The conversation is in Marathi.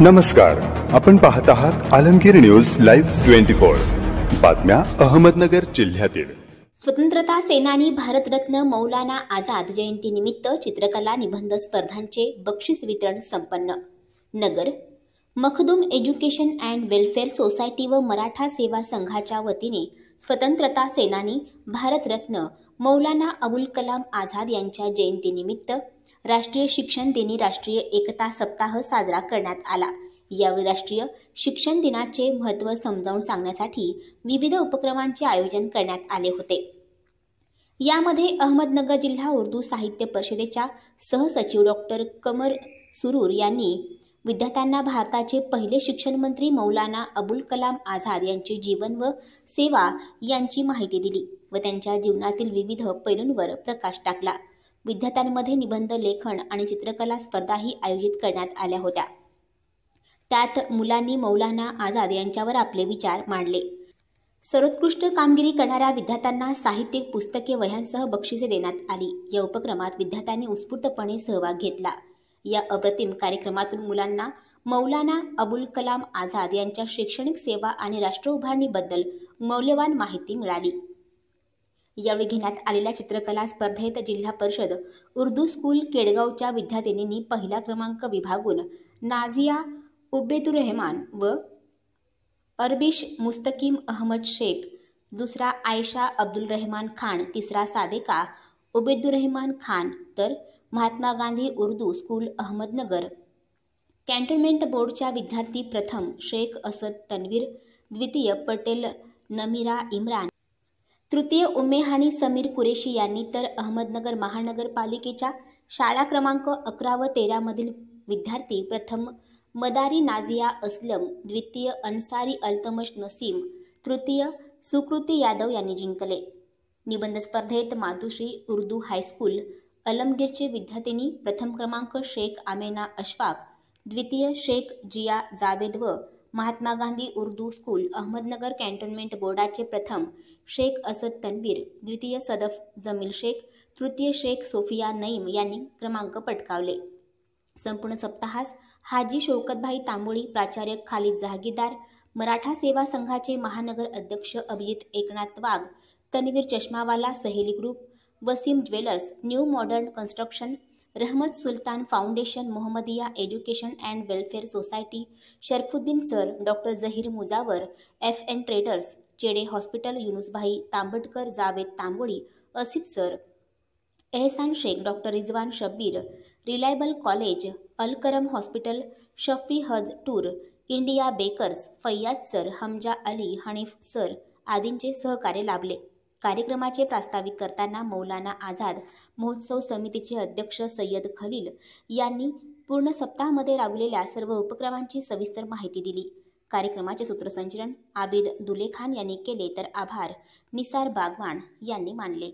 नमस्कार, आपण पाहत आहात आलमगीर न्यूज लाईव्ह 24 बातम्या अहमदनगर जिल्ह्यातील। स्वतंत्रता सेनानी भारतरत्न मौलाना आझाद जयंतीनिमित्त चित्रकला निबंध स्पर्धांचे बक्षीस वितरण संपन्न। नगर Makhdoom education and welfare society व मराठा सेवा संघाच्या वतीने स्वतंत्रता सेनानी भारतरत्न मौलाना अबुल कलाम आझाद यांच्या जयंतीनिमित्त राष्ट्रीय शिक्षण दिनी राष्ट्रीय एकता सप्ताह साजरा करण्यात आला। यावेळी राष्ट्रीय शिक्षण दिनाचे महत्त्व समजावून सांगण्यासाठी विविध उपक्रमांचे आयोजन करण्यात आले होते। यामध्ये अहमदनगर जिल्हा उर्दू साहित्य परिषदेच्या सहसचिव डॉक्टर कमर सुरूर यांनी विद्यार्थ्यांना भारताचे पहिले शिक्षण मंत्री मौलाना अबुल कलाम आझाद यांचे जीवन व सेवा यांची माहिती दिली व त्यांच्या जीवनातील विविध पैलूंवर प्रकाश टाकला। विद्यार्थ्यांमध्ये निबंध लेखन आणि चित्रकला स्पर्धाही आयोजित करण्यात आल्या होत्या। त्यात मुलांनी मौलाना आझाद यांच्यावर आपले विचार मांडले। सर्वोत्कृष्ट कामगिरी करणाऱ्या विद्यार्थ्यांना साहित्यिक पुस्तके वह्यांसह बक्षिसे देण्यात आली। या उपक्रमात विद्यार्थ्यांनी उत्स्फूर्तपणे सहभाग घेतला। या अप्रतिम कार्यक्रमातून मुलांना मौलाना अबुल कलाम आझाद यांच्या शैक्षणिक सेवा आणि राष्ट्र उभारणीबद्दल मौल्यवान माहिती मिळाली। यावेळी घेण्यात आलेल्या चित्रकला स्पर्धेत जिल्हा परिषद उर्दू स्कूल केडगावच्या विद्यार्थिनींनी पहिला क्रमांक विभागून नाझिया उबेदुर्रहमान व अरबिश मुस्तकीम अहमद शेख, दुसरा आयशा अब्दुल रहमान खान, तिसरा सादेका उबेदुर्रहमान खान, तर महात्मा गांधी उर्दू स्कूल अहमदनगर कॅन्टोन्मेंट बोर्डच्या विद्यार्थी प्रथम शेख असद तन्वीर, द्वितीय पटेल नमीरा इम्रान, तृतीय उम्मेहानी समीर कुरेशी यांनी, तर अहमदनगर महानगरपालिकेच्या शाळा क्रमांक 11 व 13 मधील विद्यार्थी प्रथम मदारी नाझिया असलम, द्वितीय अन्सारी अल्तमश नसीम, तृतीय सुकृती यादव यांनी जिंकले। निबंध स्पर्धेत मातुश्री उर्दू हायस्कूल अलमगीरचे विद्यार्थिनी प्रथम क्रमांक शेख आमेना अशफाक, द्वितीय शेख जिया जावेद व महात्मा गांधी उर्दू स्कूल अहमदनगर कॅन्टोन्मेंट बोर्डाचे प्रथम शेख असद तन्वीर, द्वितीय सदफ जमील शेख, तृतीय शेख सोफिया नईम यांनी क्रमांक पटकावले। संपूर्ण सप्ताहास हाजी शौकतभाई तांबोळी, प्राचार्य खालिद जहागीरदार, मराठा सेवा संघाचे महानगर अध्यक्ष अभिजित एकनाथ वाघ, Tanveer Chashmawala Saheli group, Waseem jewellers, new modern construction, Rahmat Sultan foundation, Mohammadiya education and welfare society, Sharfuddin sir, doctor Zaheer Mujawar, FN traders, Chede hospital, Yunusbhai Tambatkar, Javed Tamboli, Asif sir, Ehsan Shaikh, doctor Rizwan Shabbir, reliable college, Alkaram hospital, Shafi Hajj tour, India bakers, Fayaz sir, Hamza Ali, Hanif sir आदींचे सहकार्य लाभले। कार्यक्रमाचे प्रास्ताविक करताना मौलाना आझाद महोत्सव समितीचे अध्यक्ष सय्यद खलील यांनी पूर्ण सप्ताहामध्ये राबवलेल्या सर्व उपक्रमांची सविस्तर माहिती दिली। कार्यक्रमाचे सूत्रसंचालन आबिद दुलेखान यांनी केले, तर आभार निसार बागवान यांनी मानले।